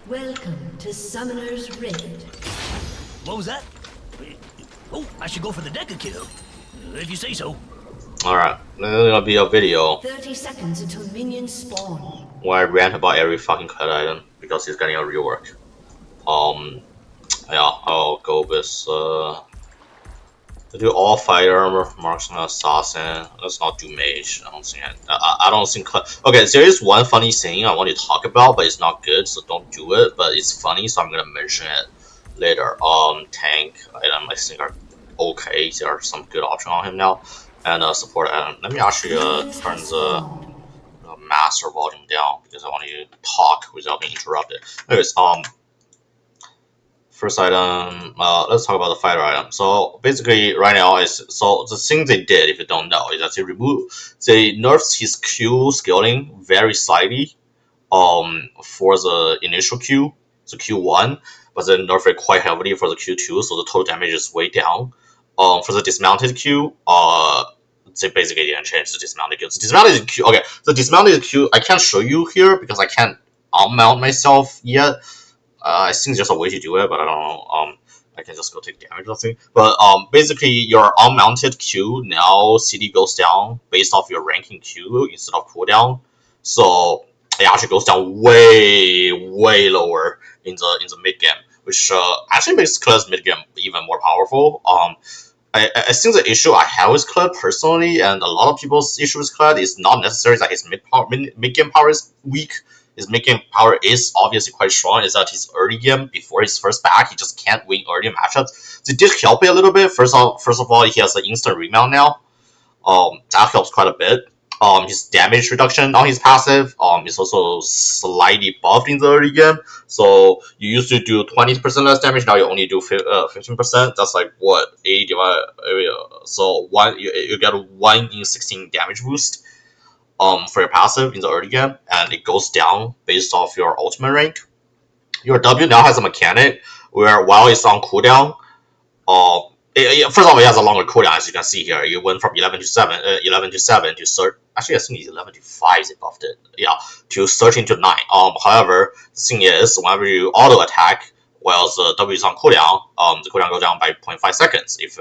Welcome to Summoner's Rift. What was that? Oh, I should go for the Deca kill. If you say so. Alright, this is gonna be a video 30 seconds until minions spawn. where I rant about every fucking Kled item because he's getting a rework. Yeah, I'll go with do all fire armor, marksman, assassin. Let's not do mage. I don't think. Okay, there is one funny thing I want to talk about, but it's not good, so don't do it. But it's funny, so I'm gonna mention it later. Tank item I think are okay. There are some good options on him now, and support item. Let me actually turn the master volume down because I want you to talk without being interrupted. Anyways, first item, let's talk about the fighter item. So basically, right now the thing they did, if you don't know, is that they nerfed his Q scaling very slightly, for the initial Q, the Q1, but then nerfed it quite heavily for the Q2, so the total damage is way down. For the dismounted Q, they basically didn't change the dismounted Q. The dismounted Q, okay, the dismounted Q I can't show you here because I can't unmount myself yet. I think there's a way to do it, but I don't know. I can just go take damage or something. But basically, your unmounted Q now CD goes down based off your ranking Q instead of cooldown. So it actually goes down way lower in the mid game, which actually makes Kled's mid game even more powerful. I think the issue I have with Kled personally, and a lot of people's issue with Kled, is not necessarily that his mid game power is weak. His mid-game power is obviously quite strong. Is that his early game, before his first back, he just can't win early matchups. They did help it a little bit. First of all, he has an instant remount now. That helps quite a bit. His damage reduction on his passive is also slightly buffed in the early game. So you used to do 20% less damage, now you only do 15%. That's like what, 80 divided. So you get a 1 in 16 damage boost. For your passive in the early game, and it goes down based off your ultimate rank. Your W now has a mechanic where while it's on cooldown, first of all, it has a longer cooldown, as you can see here. You went from 11 to 7 to 13. Actually, I think it's 11 to 5. They buffed it, yeah, to 13 to 9. However, the thing is, whenever you auto attack while the W is on cooldown, the cooldown goes down by 0.5 seconds. If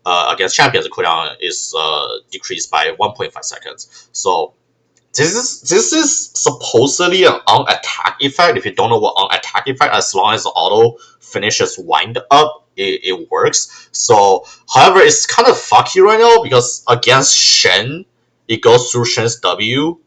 against champions, the cooldown is decreased by 1.5 seconds. So this is supposedly an on-attack effect. If you don't know what on-attack effect, as long as the auto finishes wind up, it works. So, however, it's kind of fucky right now because against Shen, it goes through Shen's W.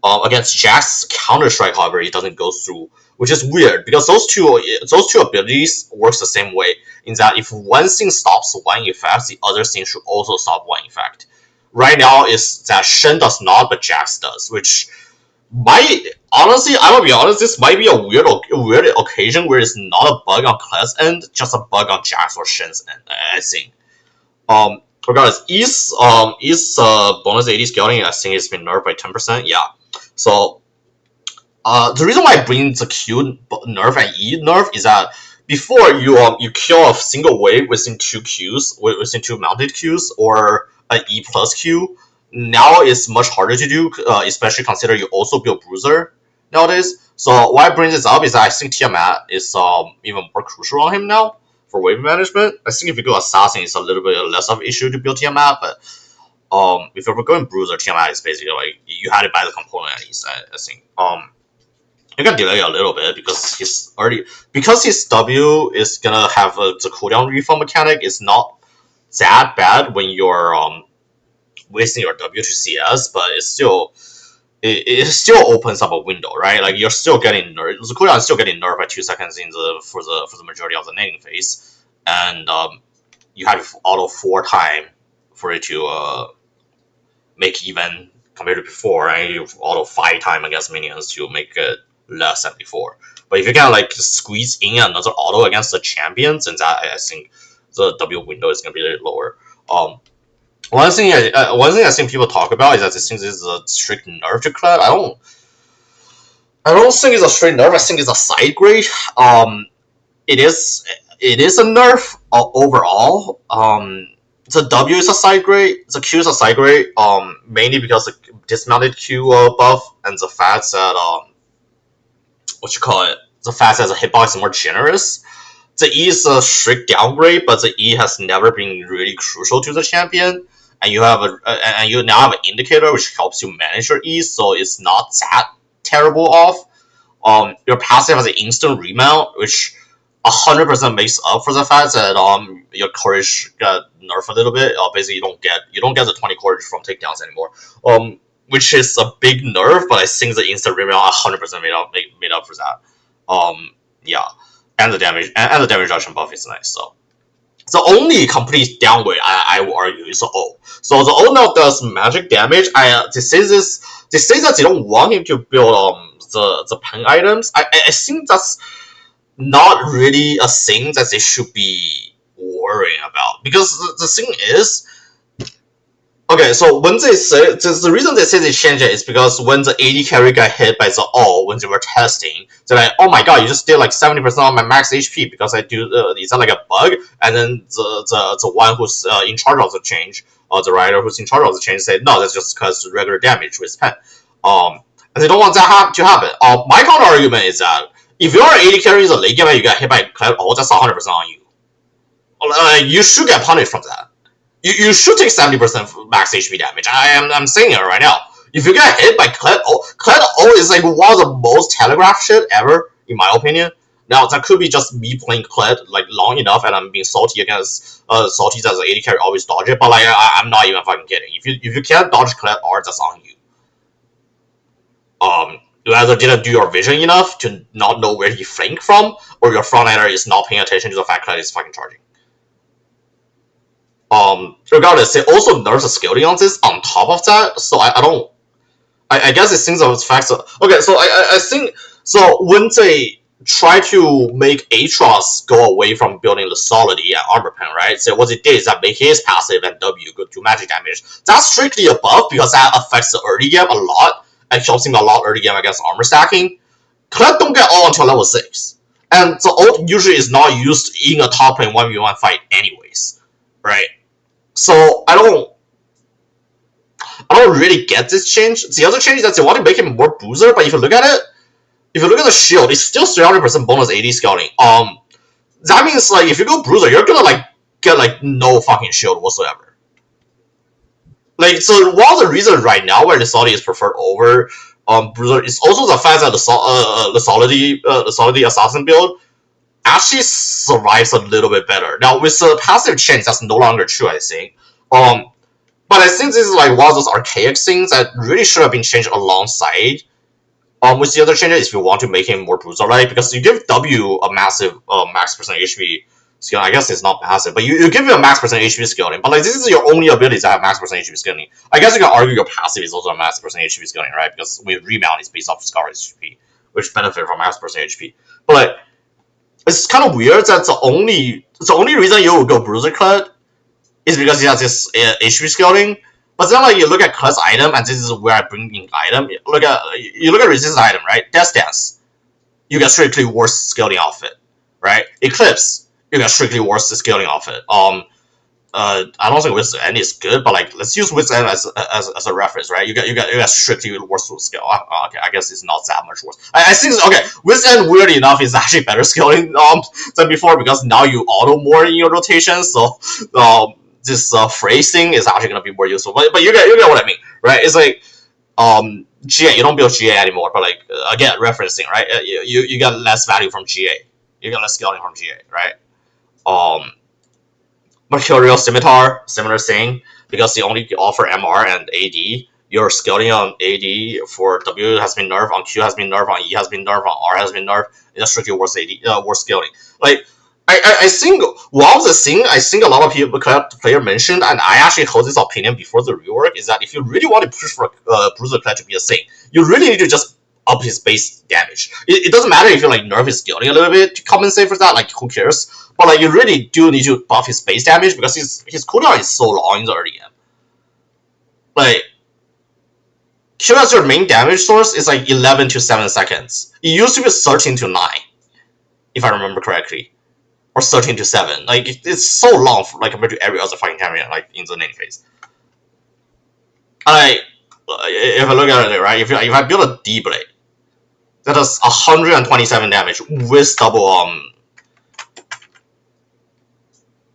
Against Jack's Counter-Strike, however, it doesn't go through, which is weird because those two abilities works the same way, in that if one thing stops one effect, the other thing should also stop one effect. Right now is that Shen does not, but Jax does, which might, honestly, I will be honest, this might be a weird occasion where it's not a bug on Kled's end, just a bug on Jax or Shen's end, I think. Regardless, is bonus 80 scaling, I think it's been nerfed by 10%, yeah. So, the reason why I bring the Q nerf and E nerf is that before you kill a single wave within 2 Qs, within 2 mounted Qs, or an E plus Q, now it's much harder to do, especially consider you also build Bruiser nowadays. So why I bring this up is that I think Tiamat is even more crucial on him now for wave management. I think if you go Assassin, it's a little bit less of an issue to build Tiamat, but if you're going Bruiser, Tiamat is basically like you had to buy the component at least. I think you can delay a little bit because his W is gonna have the cooldown refill mechanic. It's not that bad when you're wasting your W to CS, but it still opens up a window, right? Like you're still getting nerfed. The cooldown is still getting nerfed by 2 seconds for the majority of the netting phase, and you have to auto 4 times for it to make even compared to before, and you auto 5 times against minions to make it less than before. But if you can like squeeze in another auto against the champions, then that I think the W window is gonna be a little lower. One thing I think people talk about is that this is a strict nerf to Kled. I don't think it's a straight nerf. I think it's a side grade. It is a nerf overall. The W is a side grade. The Q is a side grade. Mainly because the dismounted Q buff and the fact that what you call it, the fact that the hitbox is more generous. The E is a strict downgrade, but the E has never been really crucial to the champion. And you have you now have an indicator which helps you manage your E, so it's not that terrible off. Your passive has an instant remount, which 100% makes up for the fact that your courage got nerfed a little bit. Basically, you don't get the 20 courage from takedowns anymore. Which is a big nerf, but I think the instant remount 100% made up for that. Yeah, and the damage reduction buff is nice. So the only complete downgrade I will argue is the O. So the O now does magic damage. They say that they don't want him to build the pen items. I think that's not really a thing that they should be worrying about, because the thing is, okay, so when they say the reason they say they change it is because when the AD carry got hit by the O when they were testing, they're like, oh my god, you just did like 70% of my max HP because I do is that like a bug? And then the one who's in charge of the change, the writer who's in charge of the change said no, that's just because regular damage with pen. And they don't want that to happen. My counter argument is that if you're an AD carry in the late game and you got hit by Kled, that's 100% on you. You should get punished from that. You should take 70% max HP damage. I'm saying it right now. If you get hit by Kled O is like one of the most telegraphed shit ever, in my opinion. Now that could be just me playing Kled like long enough, and I'm being salty against salty as the AD carry always dodge it. But like I'm not even fucking kidding. If you can't dodge Kled R, that's on you. You either didn't do your vision enough to not know where he flanked from, or your frontliner is not paying attention to the fact that he's fucking charging. Regardless, they also nerf the scaling on this on top of that, so I guess it seems of facts. Okay, so I think so when they try to make Aatrox go away from building the solidity and armor pen, right? So what it did is that make his passive and W go to magic damage. That's strictly a buff because that affects the early game a lot and helps him a lot early game against armor stacking. Kled don't get all until level 6. And the ult usually is not used in a top lane 1v1 fight anyways. Right? So I don't really get this change. The other change is that they want to make him more bruiser, but if you look at it, if you look at the shield, it's still 300% bonus AD scaling. That means like if you go bruiser, you're gonna like get like no fucking shield whatsoever. Like, so one of the reasons right now where the Solidity is preferred over Bruiser is also the fact that the Solidity Assassin build actually survives a little bit better. Now with the passive change, that's no longer true, I think. But I think this is like one of those archaic things that really should have been changed alongside with the other changes if you want to make him more bruiser, right? Because you give W a massive max percent HP scaling. I guess it's not massive, but you give him a max percent HP scaling. But like this is your only ability to have max percent HP scaling. I guess you can argue your passive is also a max percent HP scaling, right? Because with remount, it's based off Scar HP, which benefit from max percent HP. But like, it's kind of weird that the only reason you would go Bruiser Kled is because he has this HP scaling. But then like you look at Kled's item, and this is where I bring in item. You look at resistance item, right? Death Dance, you get strictly worse scaling outfit, right? Eclipse, you get strictly worse scaling outfit. I don't think Wit's End is good, but like let's use Wit's End as a reference, right? You get strictly worse scale. Okay, I guess it's not that much worse. I think okay. Wit's End, weirdly enough, is actually better scaling than before because now you auto more in your rotation. So this phrasing is actually gonna be more useful. But you get what I mean, right? It's like GA, you don't build GA anymore, but like again referencing, right? You get less value from GA. You get less scaling from GA, right? Mercurial Scimitar, similar thing, because they only offer MR and AD. Your scaling on AD for W has been nerfed, on Q has been nerfed, on E has been nerfed, on R has been nerfed. It's strictly worse AD, worse scaling. Like I think one of the thing I think a lot of people player mentioned, and I actually hold this opinion before the rework, is that if you really want to push for Bruiser Kled to be a thing, you really need to just up his base damage. It doesn't matter if you like nerf his scaling a little bit to compensate for that, like who cares? But like you really do need to buff his base damage because his cooldown is so long in the early game. Like Q as your main damage source is like 11 to 7 seconds. It used to be 13 to 9, if I remember correctly. Or 13 to 7. Like it's so long for, like compared to every other fighting champion like in the lane phase. If I look at it, right, if I build a D blade, That does 127 damage with double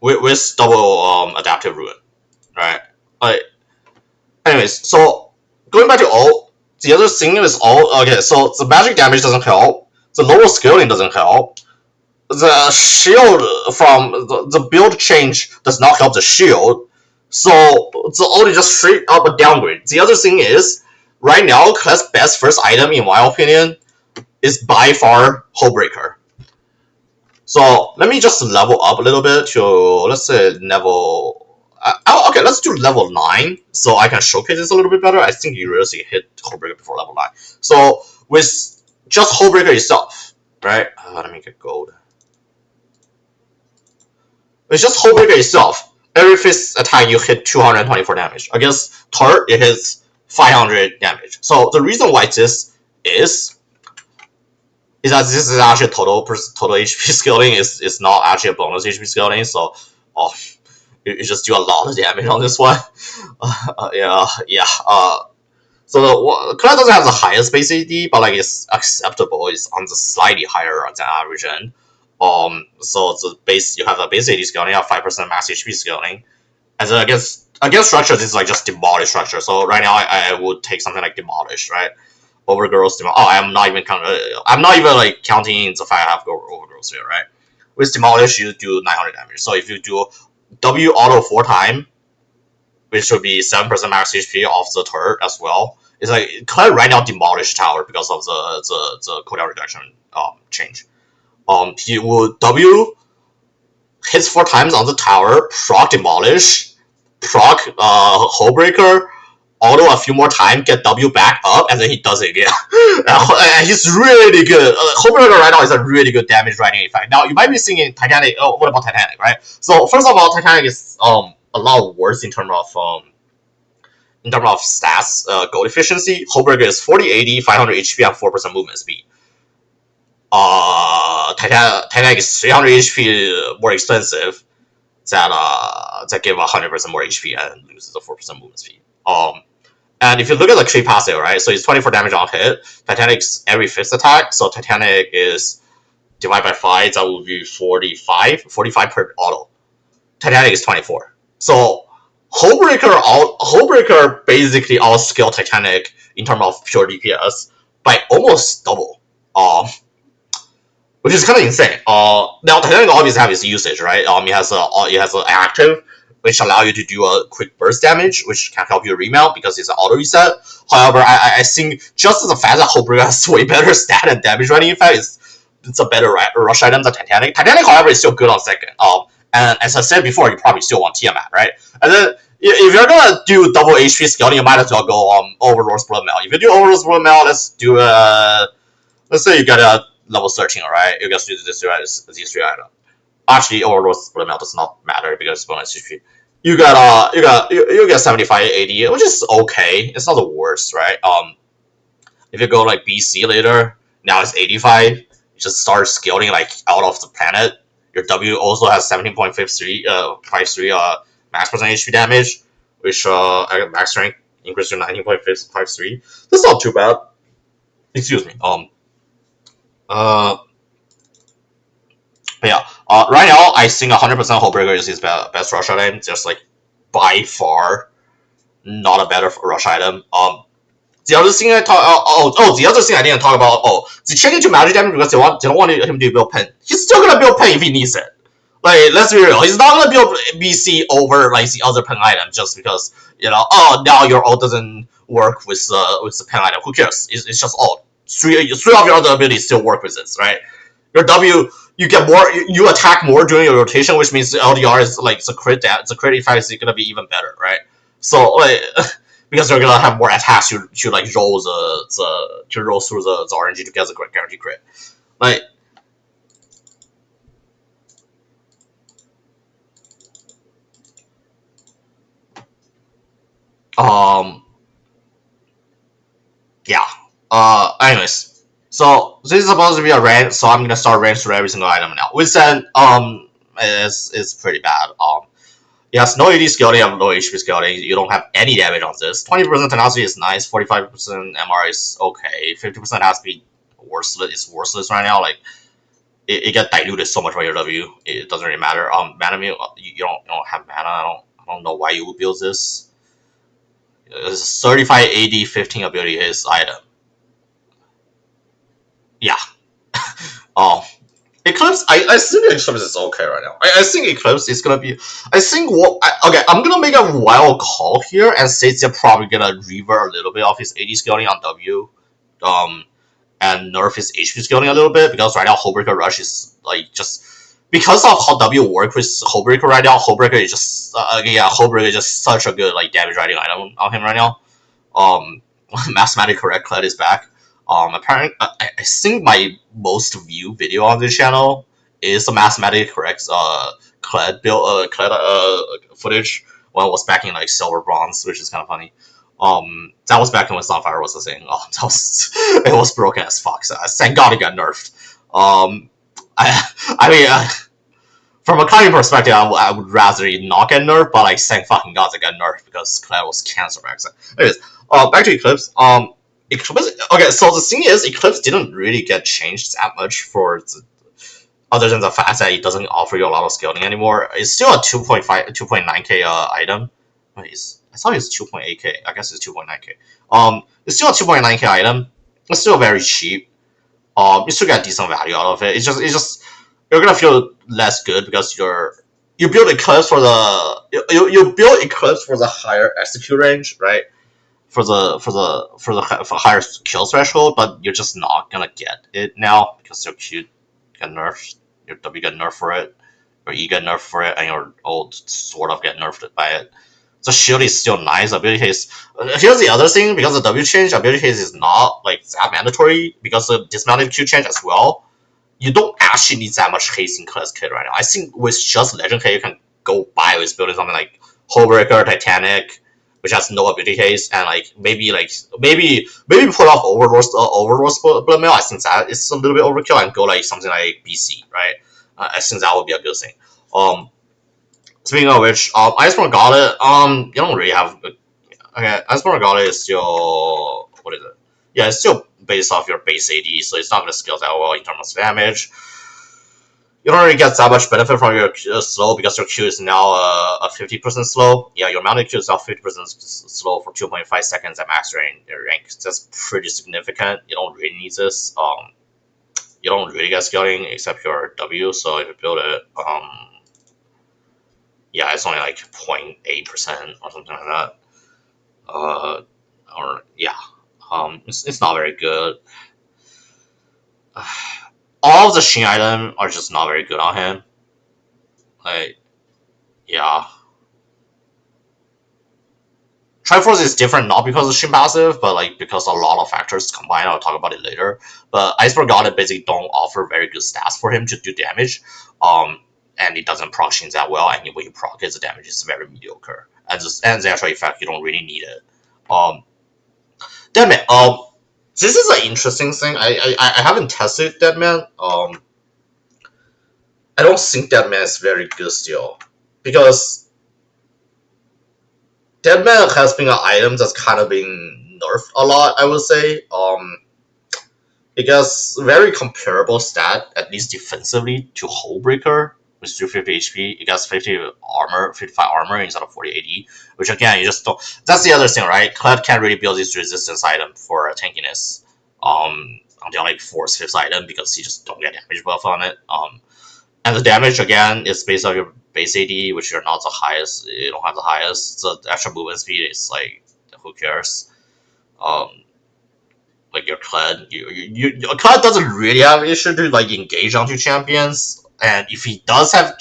with double adaptive ruin, right? Like, anyways, so going back to ult, the other thing is ult. Okay, so the magic damage doesn't help. The lower scaling doesn't help. The shield from the build change does not help the shield. So the ult is just straight up a downgrade. The other thing is, right now, Kled's best first item, in my opinion, is by far Hullbreaker. So let me just level up a little bit to, let's say, level. Okay, let's do level 9 so I can showcase this a little bit better. I think you really hit Hullbreaker before level 9. So with just Hullbreaker itself, right? Let me get gold. With just Hullbreaker itself, every fifth attack you hit 224 damage. Against turret, it hits 500 damage. So the reason why this is that this is actually total HP scaling. It's not actually a bonus HP scaling. So you just do a lot of damage on this one. Yeah. So the Kled doesn't have the highest base AD, but like it's acceptable. It's on the slightly higher than average end. So the base, you have a base AD scaling, you have 5% max HP scaling, and then against structure, this is like just demolish structure. So right now, I would take something like demolish, right? Overgrowth demolish. Oh, I'm not even like counting the fact I have overgrowth here, right? With demolish, you do 900 damage. So if you do W auto 4 times, which would be 7% max HP off the turret as well. It's like Kled right now demolish tower because of the cooldown reduction change. He will W hits 4 times on the tower, proc demolish, proc Hullbreaker, auto a few more times, get W back up, and then he does it again. And he's really good. Hullbreaker right now is a really good damage writing effect. Now you might be thinking Titanic. Oh, what about Titanic, right? So first of all, Titanic is a lot worse in terms of stats. Gold efficiency. Hullbreaker is 40, 80, 500 HP, and 4% movement speed. Titanic is 300 HP more expensive. That give 100% more HP and loses a 4% movement speed. And if you look at the creep passive, right? So it's 24 damage on hit. Titanic's every 5th attack. So Titanic is divided by 5. That would be 45 per auto. Titanic is 24. So Hullbreaker basically outscale Titanic in terms of pure DPS by almost double. Which is kind of insane. Now Titanic obviously has its usage, right? It has an active which allow you to do a quick burst damage, which can help you remount because it's an auto reset. However, I think just the fact that Hullbreaker has way better stat and damage running effect it's a better rush item than Titanic. Titanic, however, is still good on second. And as I said before, you probably still want Tiamat, right? And then if you're gonna do double HP scaling, you might as well go Overlord's Blood Mail. If you do Overlord's Blood Mail, let's say you got a level 13, alright? You just use these three items. Actually, Overlord's Blood Mail does not matter because it's bonus HP. You get 75 AD, which is okay. It's not the worst, right? If you go like BC later, now it's 85. You just start scaling like out of the planet. Your W also has 17.53 max percent HP damage, which max strength increased to 19.53. That's not too bad. Excuse me. Yeah. Right now, I think 100% Hullbreaker is his best rush item. Just like by far, not a better rush item. The other thing the other thing I didn't talk about. The changing to magic damage because they don't want him to build pen. He's still gonna build pen if he needs it. Like, let's be real. He's not gonna build BC over like the other pen item just because now your ult doesn't work with the pen item. Who cares? It's just ult. Three of your other abilities still work with this, right? Your W, you get more. You attack more during your rotation, which means the LDR is like the crit effect is gonna be even better, right? So like. Because you're gonna have more attacks to like roll roll through the RNG to get the guarantee crit. Like yeah. Anyways. So this is supposed to be a rank, so I'm gonna start ranks for every single item now. Which then it's pretty bad. It has no AD scaling, you have no HP scaling, you don't have any damage on this. 20% tenacity is nice, 45% MR is okay, 50% has to be worthless. It's worthless right now. Like it got diluted so much by your W. It doesn't really matter. Mana meal, you don't have mana. I don't know why you would build this. It's 35 AD 15 ability his item. Yeah. um Eclipse, I think Eclipse is okay right now. I think Eclipse is gonna be. I think okay, I'm gonna make a wild call here and say they're probably gonna revert a little bit of his AD scaling on W, and nerf his HP scaling a little bit because right now Hullbreaker Rush is like just because of how W work with Hullbreaker right now. Hullbreaker is just Hullbreaker is just such a good like damage riding item on him right now. Mathematic correct Kled is back. Apparently, I think my most viewed video on this channel is the mathematically correct Kled build footage when it was back in like silver bronze, which is kind of funny. That was back when Sunfire was the thing. That was it was broken as fuck. So thank God it got nerfed. I mean, from a counting perspective, I would rather it not get nerfed, but like thank fucking God it got nerfed because Kled was cancer back. Anyways, back to Eclipse. Eclipse. Okay, so the thing is, Eclipse didn't really get changed that much other than the fact that it doesn't offer you a lot of scaling anymore. It's still a 2.9k item. Wait, I thought it was 2.8k. I guess it's 2.9k. It's still a 2.9k item. It's still very cheap. You still get decent value out of it. It's just you're gonna feel less good because you build Eclipse for the you build Eclipse for the higher execute range, right? For higher kill threshold, but you're just not gonna get it now because your Q get nerfed, your W get nerfed for it, your E get nerfed for it, and your ult sort of get nerfed by it. So shield is still nice. Ability haste. Here's the other thing: because the W change, ability haste is not like that mandatory because the dismounted Q change as well. You don't actually need that much haste in class kit right now. I think with just legend kit, you can go by with building something like Hullbreaker, Titanic, which has no ability haste, and maybe put off Overlord Blood Mail. I think that is a little bit overkill, and go like something like BC, right? I think that would be a good thing. Speaking of which, Iceborne Gauntlet, you don't really have. Okay, Iceborne Gauntlet is still what is it? Yeah, it's still based off your base AD, so it's not gonna scale that well in terms of damage. You don't really get that much benefit from your slow because your Q is now a 50% slow. Yeah, your mounted Q is now 50% slow for 2.5 seconds at max rank. That's pretty significant. You don't really need this. You don't really get scaling except your W. So if you build it, yeah, it's only like 0.8% or something like that. Or yeah, it's not very good. All of the Shin items are just not very good on him. Like, yeah. Triforce is different not because of Shin passive, but like because a lot of factors combined. I'll talk about it later. But Iceberg Gauntlet basically don't offer very good stats for him to do damage. And it doesn't proc Shin that well, and when you proc it, the damage is very mediocre. And the actual effect, you don't really need it. Deadman. This is an interesting thing. I haven't tested Deadman. I don't think Deadman is very good still because Deadman has been an item that's kind of been nerfed a lot. I would say. It gets very comparable stat, at least defensively, to Hullbreaker with 350 HP. It gets 50 armor, 55 armor instead of 40 AD, which again, you just don't. That's the other thing, right? Kled can't really build this resistance item for tankiness until like 4th, 5th item because he just don't get damage buff on it. And the damage again is based on your base AD, which you're not the highest. You don't have the highest. The extra movement speed is like, who cares? Like your Kled, Kled doesn't really have an issue to like engage onto champions, and if he does have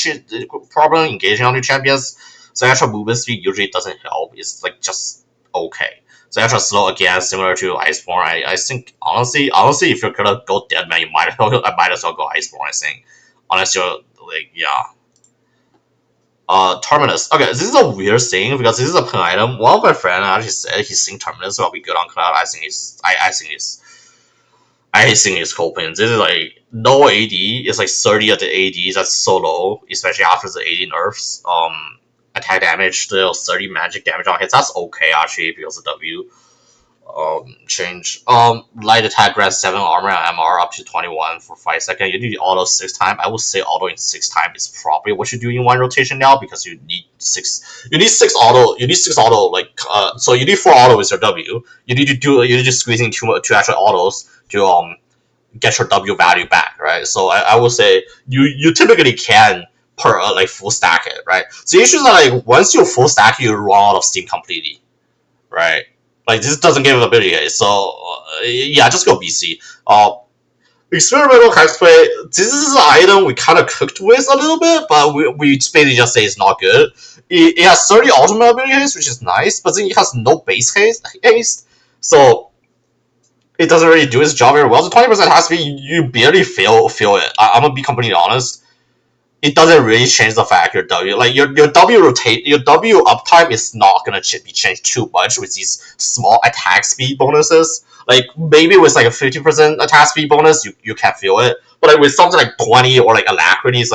problem engaging onto champions, the actual movement speed usually doesn't help. It's like just okay. So extra slow again, similar to Iceborne. I think honestly, if you're gonna go Deadman, I might as well go Iceborne. I think, unless you're like Terminus. Okay, this is a weird thing because this is a pin item. One of my friends actually said he's think Terminus will be good on Kled. I think it's cool pin. This is like no AD. It's like 30 at the AD. That's so low, especially after the AD nerfs. Attack damage still 30 magic damage on hits. That's okay actually because of W. change. Light attack grants 7 armor and MR up to 21 for 5 seconds. You do the auto 6 times. I would say auto in 6 times is probably what you do in one rotation now because you need 6. You need 6 auto. You need 6 auto. So you need 4 auto with your W. You need to squeeze in two extra autos to get your W value back, right? So I would say you typically can full stack it, right? So the issue is that once you full stack, you run out of steam completely, right? This doesn't give ability, so yeah, just go BC. Experimental cosplay. This is an item we kind of cooked with a little bit, but we basically just say it's not good. It has 30 ultimate ability haste, which is nice, but then it has no base haste, so it doesn't really do its job very well. So 20% has to be you barely feel it. I'm gonna be completely honest. It doesn't really change the fact your W your W uptime is not gonna be changed too much with these small attack speed bonuses. Maybe with a 50% attack speed bonus, you can feel it. But with something like 20 or alacrity is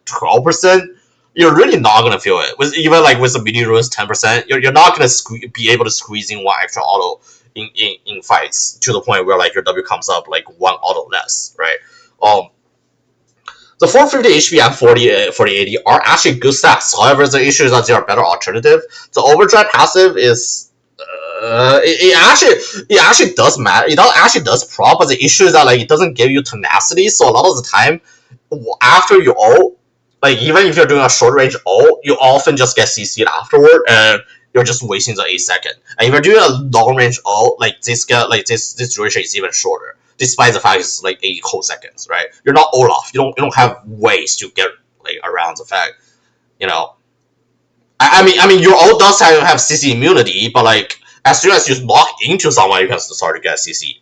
12%, you're really not gonna feel it. With the mini runes 10%, you're not gonna be able to squeeze in one extra auto in fights to the point where your W comes up one auto less, right? The 450 HP and 4080 are actually good stats. However, the issue is that they are better alternative. The overdrive passive is it actually does matter. It actually does prop, but the issue is that it doesn't give you tenacity. So a lot of the time, after you ult, even if you're doing a short range ult, you often just get CC'd afterward, and you're just wasting the 8 seconds. And if you're doing a long range ult, this duration is even shorter, despite the fact it's 8 whole seconds, right? You're not Olaf. You don't have ways to get around the fact, I mean, your ult does have CC immunity, but as soon as you lock into someone, you can start to get CC.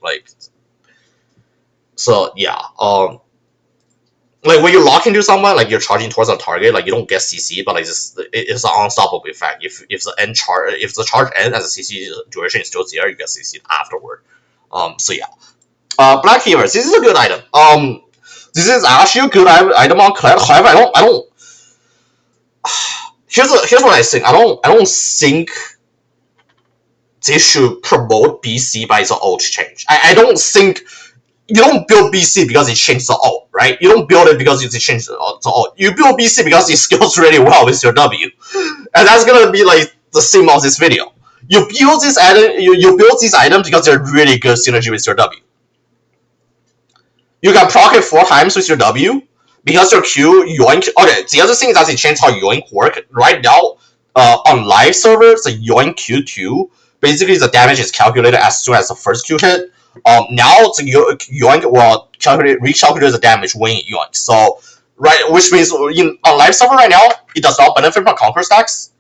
So yeah, when you lock into someone, you're charging towards a target, you don't get CC, but it's an unstoppable effect. If the charge ends and the CC duration is still there, you get CC afterward. So yeah. Black Healers. This is a good item. This is actually a good item on Kled. However, I don't. Here's what I think. I don't think they should promote BC by the ult change. I don't think you don't build BC because it changed the ult, right? You don't build it because it changed the ult. You build BC because it scales really well with your W, and that's gonna be the theme of this video. You build this item. You build these items because they're really good synergy with your W. You can proc it 4 times with your W because your Q yoink. Okay, the other thing is that they changed how yoink work. Right now, on live servers, the yoink Q2, basically the damage is calculated as soon as the first Q hit. Now the yoink will recalculate the damage when it yoink. So which means on live server right now, it does not benefit from conquer stacks.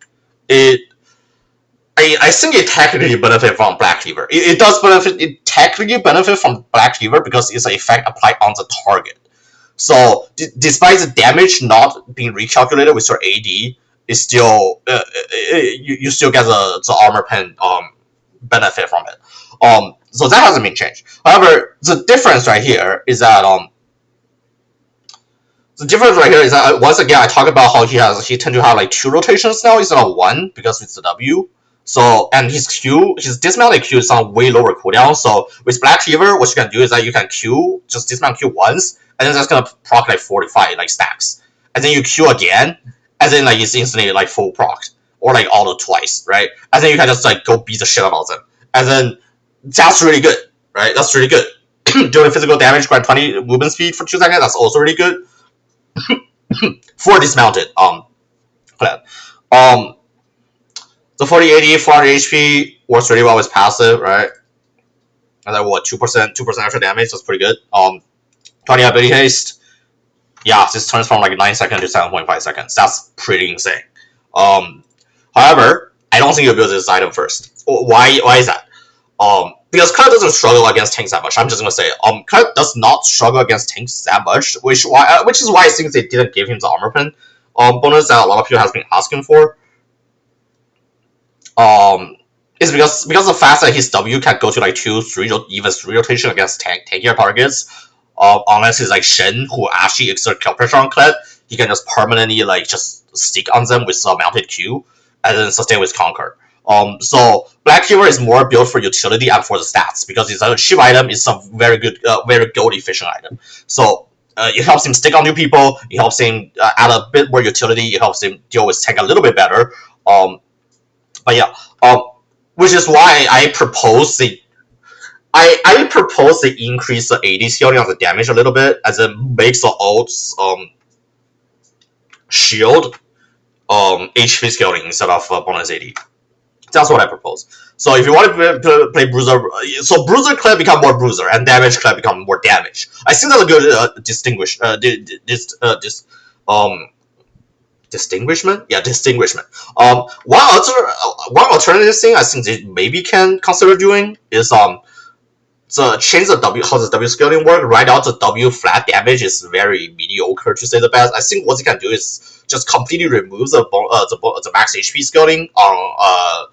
I think it technically benefits from Black Cleaver. It does benefit. It technically benefits from Black Cleaver because it's an effect applied on the target. So despite the damage not being recalculated with your AD, it's still you still get the armor pen benefit from it. So that hasn't been changed. However, the difference right here is that once again I talk about how he tend to have 2 rotations now instead of 1 because it's the W. So, and his dismounted Q is on way lower cooldown. So with Black Cleaver, what you can do is that you can just dismount Q once, and then that's gonna proc 45 stacks. And then you Q again, and then it's instantly full proc. Or auto twice, right? And then you can just go beat the shit out of them. And then that's really good, right? That's really good. Doing physical damage, grant 20 movement speed for 2 seconds, that's also really good. For dismounted, Kled. The 4080, 400 HP works really well with passive, right? And then 2% extra damage, that's pretty good. 20 ability haste. Yeah, this turns from 9 seconds to 7.5 seconds. That's pretty insane. However, I don't think you'll build this item first. Why is that? Because Kled doesn't struggle against tanks that much. I'm just gonna say, Kled does not struggle against tanks that much, which is why I think they didn't give him the armor pen bonus that a lot of people has been asking for. Is because the fact that his W can go to 2, 3, even 3 rotation against tankier targets. Unless he's Shen, who actually exert kill pressure on Kled, he can just permanently just stick on them with a mounted Q, and then sustain with Conquer. So Black Cleaver is more built for utility and for the stats because it's a cheap item. It's a very good, very gold efficient item. So it helps him stick on new people. It helps him add a bit more utility. It helps him deal with tank a little bit better. But yeah, which is why I propose I propose to increase the AD scaling of the damage a little bit, as it makes the ults shield HP scaling instead of bonus AD. That's what I propose. So if you want to play Bruiser, so Bruiser Kled become more Bruiser, and Damage Kled become more Damage. I think that's a good distinguishment. Yeah, distinguishment. One alternative thing I think they maybe can consider doing is so change the W, how the W scaling work. Right now, the W flat damage is very mediocre to say the best. I think what you can do is just completely remove the max HP scaling on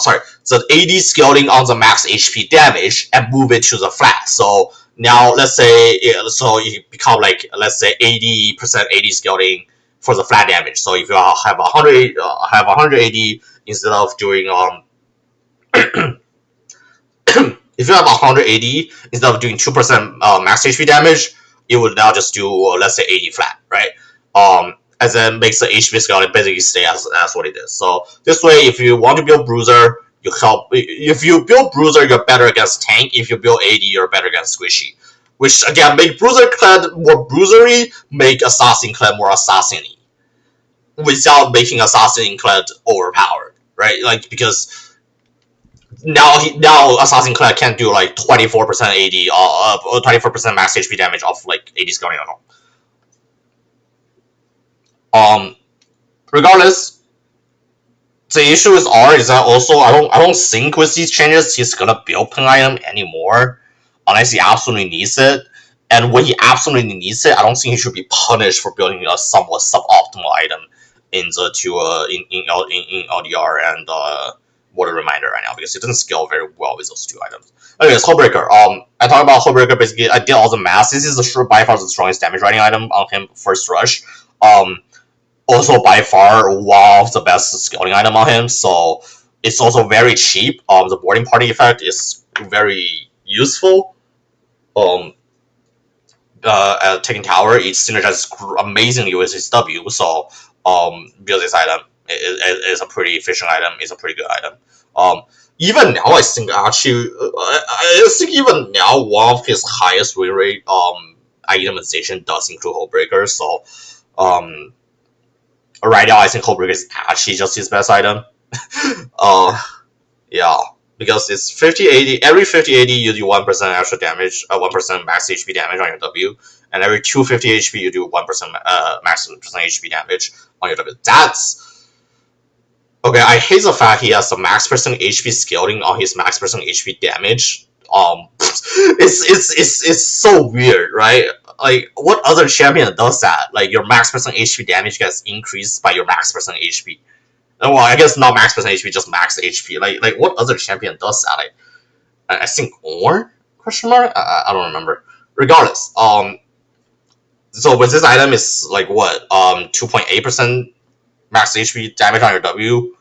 sorry, the AD scaling on the max HP damage and move it to the flat. So now let's say it become like, let's say 80% AD scaling for the flat damage. So if you have 100 AD instead of doing if you have 100 AD instead of doing 2% max HP damage, it would now just do let's say 80 flat, right? And then makes the HP scaling basically stay as what it is. So this way, if you want to build Bruiser, you help. If you build Bruiser, you're better against tank. If you build AD, you're better against squishy. Which again make Bruiser Kled more bruisery, make Assassin Kled more assassin-y, without making Assassin Kled overpowered, right? Like, because now Assassin Kled can do like 24% AD, 24% max HP damage off like AD scaling at all. Regardless, the issue with R is that also I don't think with these changes he's gonna build pin item anymore unless he absolutely needs it. And when he absolutely needs it, I don't think he should be punished for building a somewhat suboptimal item in the in LDR and Water Reminder right now, because it doesn't scale very well with those two items. Anyways, Hullbreaker. I talked about Hullbreaker. Basically, I did all the math. This is by far the strongest damage writing item on him first rush. Also by far one of the best scaling item on him, so it's also very cheap. The boarding party effect is very useful. At taking tower, it synergizes amazingly with his W. So build this item is a pretty efficient item. It's a pretty good item. Even now, I think actually, I think even now one of his highest win rate itemization does include Hullbreaker. So right now, I think Hullbreaker is actually just his best item. Yeah, because it's 50-80. Every 50-80, you do 1% extra damage, 1% max HP damage on your W, and every 250 HP, you do 1% max HP damage on your W. That's okay. I hate the fact he has the max percent HP scaling on his max percent HP damage. It's so weird, right? Like, what other champion does that? Like, your max percent HP damage gets increased by your max percent HP. Well, I guess not max percent HP, just max HP. Like what other champion does that? I think Ornn? Question mark? I don't remember. Regardless, so with this item, it's like what 2.8% max HP damage on your W,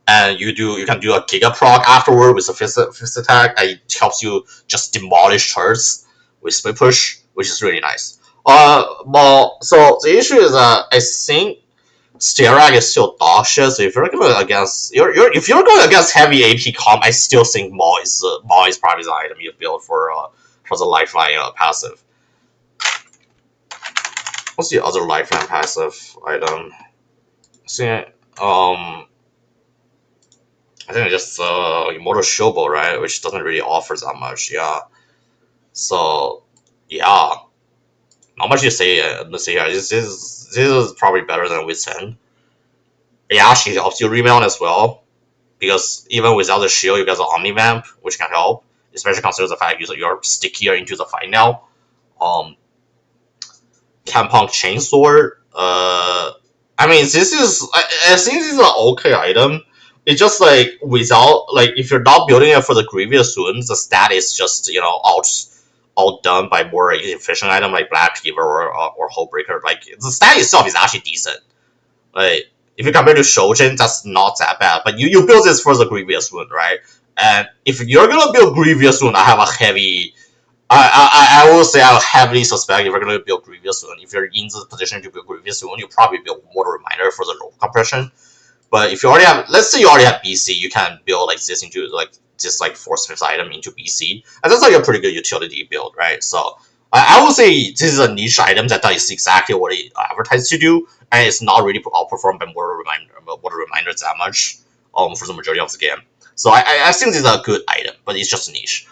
and you can do a Giga proc afterward with a fist attack, and it helps you just demolish turrets with split push, which is really nice. Well, so the issue is that I think Sterag is still dog shit. So if you're going against heavy AP comp, I still think Maul is probably the item you build for the lifeline passive. What's the other lifeline passive item? See, I think it's just Immortal Shobo, right? Which doesn't really offer that much. Yeah. So yeah, not much to say. Let's see here. This is probably better than Withstand. It actually helps you remount as well, because even without the shield, you get the Omnivamp, which can help, especially considering the fact you're stickier into the fight now. Campunk Chainsword. I mean, this is I think this is an okay item. It's just like without if you're not building it for the Grievous wounds, the stat is just outdone by more efficient item like Black Cleaver or Hullbreaker. Like, the stat itself is actually decent. Like, if you compare to Shojin, that's not that bad. But you build this for the Grievous Wound, right? And if you're gonna build Grievous Wound, I have a heavy. I will say I heavily suspect if you're gonna build Grievous Wound, if you're in the position to build Grievous Wound, you probably build Mortal Reminder for the low compression. But if you already have, let's say you already have BC, you can build like this into like this like Force Smith item into BC, and that's like a pretty good utility build, right? So I would say this is a niche item that does exactly what it advertised to do, and it's not really outperformed by Mortal Reminder that much for the majority of the game. So I think this is a good item, but it's just a niche.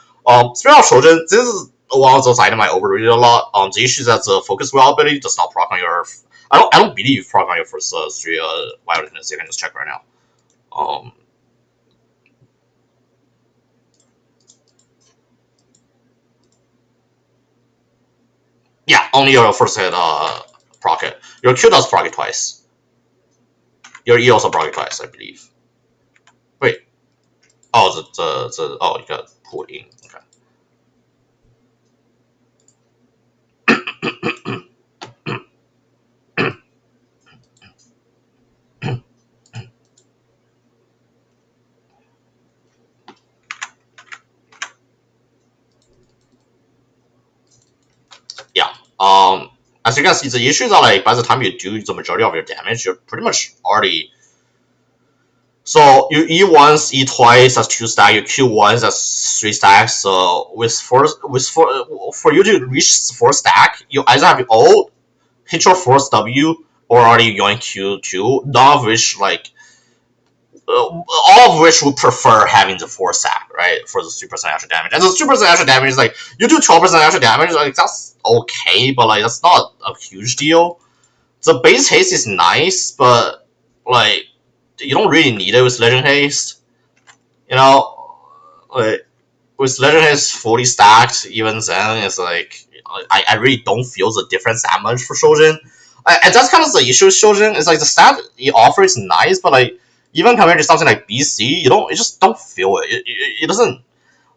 Speaking of Trojan, this is one of those items I overrated a lot. The issue is that the focus well ability does not proc on your. I don't believe proc on your first 3 wild weakness. You can just check right now. Yeah, only your first hit proc it. Your Q does proc it twice. Your E also proc it twice, I believe. Wait. Oh, oh, you got pulled in. Okay. Yeah. As you can see, the issues are like by the time you do the majority of your damage, you're pretty much already. So you E once, E twice, that's 2 stacks. You Q once, that's 3 stacks. So for you to reach 4 stack, you either have ult, hit your force W, or already join Q2. None of which like. All of which would prefer having the 4 stack, right, for the 3% extra damage. And the 3% extra damage is like, you do 12% extra damage, like, that's okay, but like, that's not a huge deal. The base haste is nice, but like, you don't really need it with Legend Haste. You know, like, with Legend Haste fully stacked, even then, it's like, I really don't feel the difference that much for Shojin. And that's kind of the issue with Shojin, is like, the stat it offers is nice, but like, even compared to something like BC, you just don't feel it. It doesn't.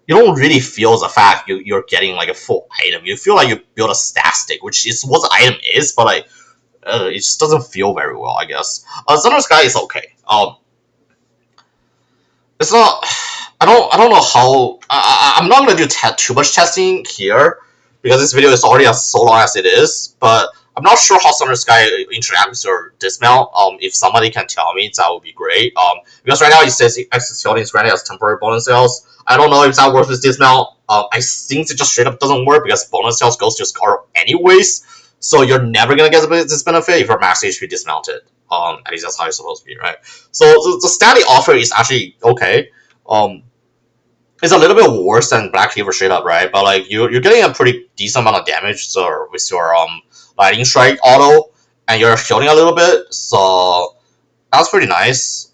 You don't really feel the fact you're getting like a full item. You feel like you build a static, which is what the item is, but like it just doesn't feel very well, I guess. Thunder Sky is okay. It's not. I don't know how. I'm not gonna do too much testing here because this video is already so long as it is, but I'm not sure how Thunder Sky interacts with your dismount. If somebody can tell me, that would be great. Because right now it says access shielding is granted as temporary bonus sales. I don't know if that works with dismount. I think it just straight up doesn't work because bonus sales goes to Scar anyways. So you're never gonna get this benefit if you're max HP dismounted. At least that's how it's supposed to be, right? So the stat offer is actually okay. It's a little bit worse than Black Cleaver straight up, right? But like you're getting a pretty decent amount of damage so with your Lightning Strike auto, and you're shielding a little bit, so that's pretty nice.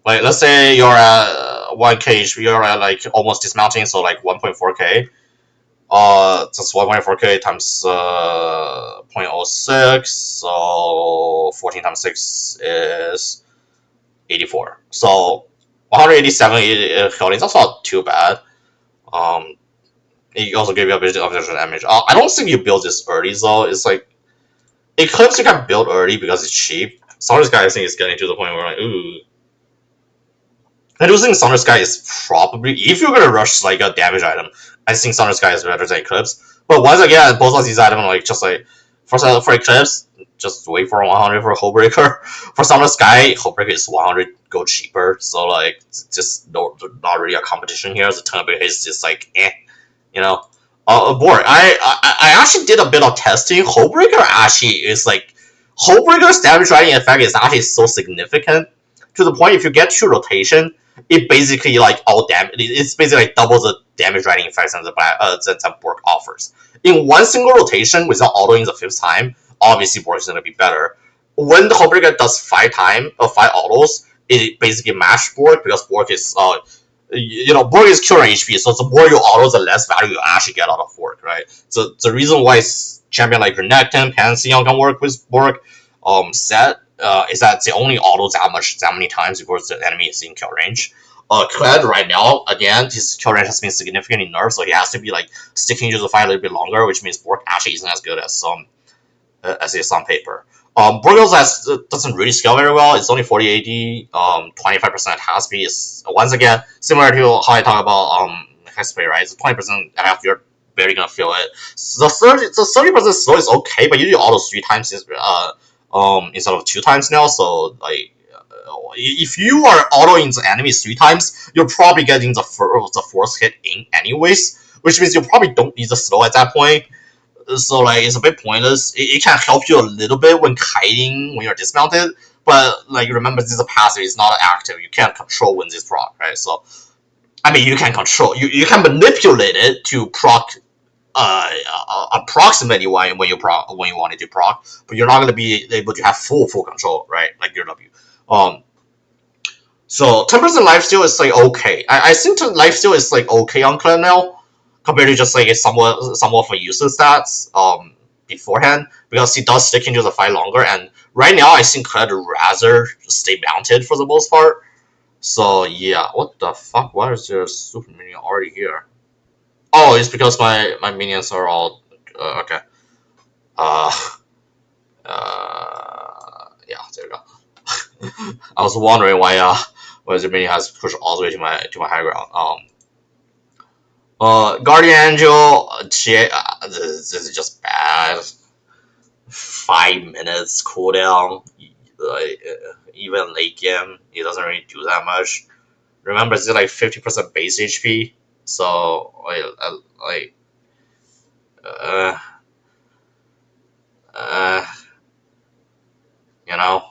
Like let's say you're at 1k HP, you're at like almost dismounting, so like 1.4k. That's 1.4k times 0.06, so 14 times 6 is 84. So 187 shielding, that's not too bad. It also gave you a bit of additional damage. I don't think you build this early though. It's like Eclipse you can build early because it's cheap. Thunder Sky I think is getting to the point where like, ooh. I do think Thunder Sky is probably, if you're gonna rush like a damage item, I think Thunder Sky is better than Eclipse. But once again, both of these items like just like for Eclipse, just wait for 100 for Hullbreaker. For Thunder Sky, Hullbreaker is 100 go cheaper, so like just not really a competition here. The turn is just like you know. Borg, I actually did a bit of testing. Hullbreaker actually is like Hullbreaker's damage riding effect is actually so significant to the point if you get 2 rotation, it basically like all damage. It's basically like double the damage riding effects that Borg offers. In one single rotation without autoing the 5th time, obviously Borg is gonna be better. When the Hullbreaker does 5 autos, it basically matches Borg because Borg is Borg is curing HP, so the more you auto, the less value you actually get out of Borg, right? So the reason why champion like Renekton, Pantheon can work with Borg set is that they only auto that many times before the enemy is in kill range. Kled right now, again, his kill range has been significantly nerfed, so he has to be like sticking to the fight a little bit longer, which means Borg actually isn't as good as as it is on paper. Burgos doesn't really scale very well. It's only 40 AD, 25% attack speed. Is once again similar to how I talk about high speed, right? It's 20% attack, you're barely gonna feel it. So the 30% slow is okay, but you do auto 3 times instead of 2 times now. So like, if you are autoing the enemies 3 times, you're probably getting the fourth hit in anyways, which means you probably don't need the slow at that point. So like, it's a bit pointless. It can help you a little bit when kiting when you're dismounted, but like, remember, this is a passive, it's not active. You can't control when this proc, right? So I mean, you can control, you can manipulate it to proc approximately when you want it to proc, but you're not going to be able to have full control, right? Like your W. So 10% lifesteal is like okay. I think lifesteal is like okay on Kled now, compared to just like a somewhat of a useless stats beforehand, because he does stick into the fight longer. And right now, I think Kled would rather stay mounted for the most part. So yeah, what the fuck? Why is there a super minion already here? Oh, it's because my minions are all okay. Uh, yeah, there you go. I was wondering why the minion has pushed all the way to my high ground. Guardian Angel, this is just bad. 5 minutes cooldown. Even late game, it doesn't really do that much. Remember, it's like 50% base HP. So like you know,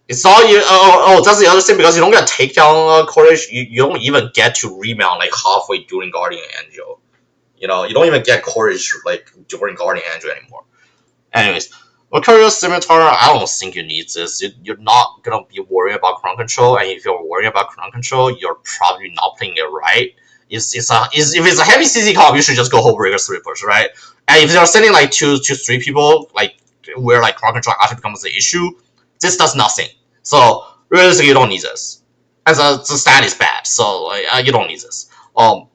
it's all you. Oh, that's the other thing, because you don't get takedown courage. You don't even get to remount like halfway during Guardian Angel. You don't even get courage like during Guardian Angel anymore. Anyways, Mercurial Scimitar, I don't think you need this. You're not gonna be worrying about crown control, and if you're worrying about crown control, you're probably not playing it right. If it's a heavy CC comp, you should just go whole breaker sweepers, right? And if you're sending like 2 to 3 people, like where like crown control actually becomes the issue, this does nothing. So realistically, you don't need this. And the stat is bad, so you don't need this. Talking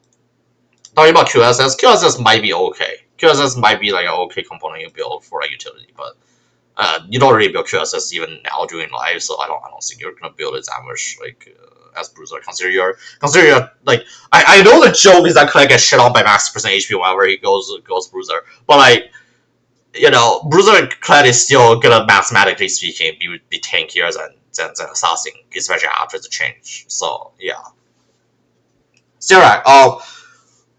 about QSS might be okay. QSS might be like an okay component you build for like utility, but you don't really build QSS even now during live, so I don't think you're gonna build it that much like as Bruiser. Consider you're like, I know the joke is that Kled gets shit on by max percent HP whenever he goes Bruiser, but like, Bruiser Kled is still gonna mathematically speaking be tankier than Assassin, especially after the change. So yeah. Sterak,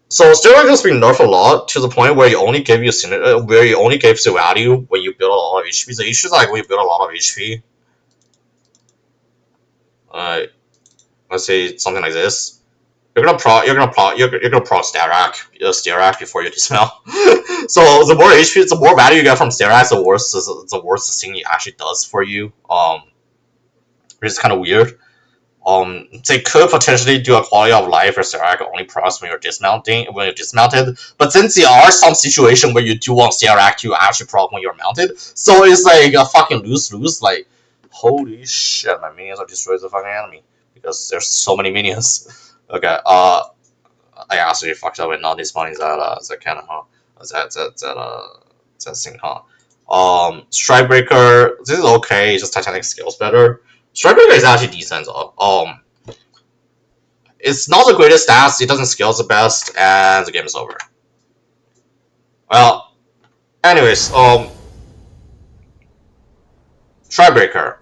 so steroid has been nerfed a lot to the point where you only give the value when you build a lot of HP. The issue is like when you build a lot of HP, let's say something like this, you're gonna proc Sterak before you dismount. So the more HP, the more value you get from Sterak, the worse the thing it actually does for you. Which is kind of weird. They could potentially do a quality of life for Sterak only procs when you're dismounted, but since there are some situations where you do want Sterak to actually proc when you're mounted, so it's like a fucking lose-lose. Like, holy shit, my minions are destroying the fucking enemy because there's so many minions. Okay, I actually fucked up with not dismounting that cannon, huh? That thing, huh? Strikebreaker, this is okay. It's just Titanic scales better. Strikebreaker is actually decent though. It's not the greatest stats, it doesn't scale the best, and the game is over. Well, anyways, Strikebreaker.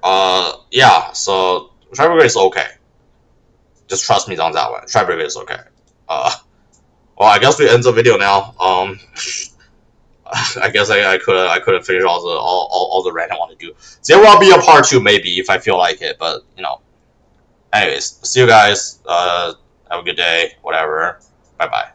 Yeah, so Strikebreaker is okay. Just trust me on that one. Strikebreaker is okay. Well, I guess we end the video now. I guess I couldn't finish all the rant I want to do. There will be a part 2 maybe if I feel like it, but anyways, see you guys. Have a good day. Whatever. Bye bye.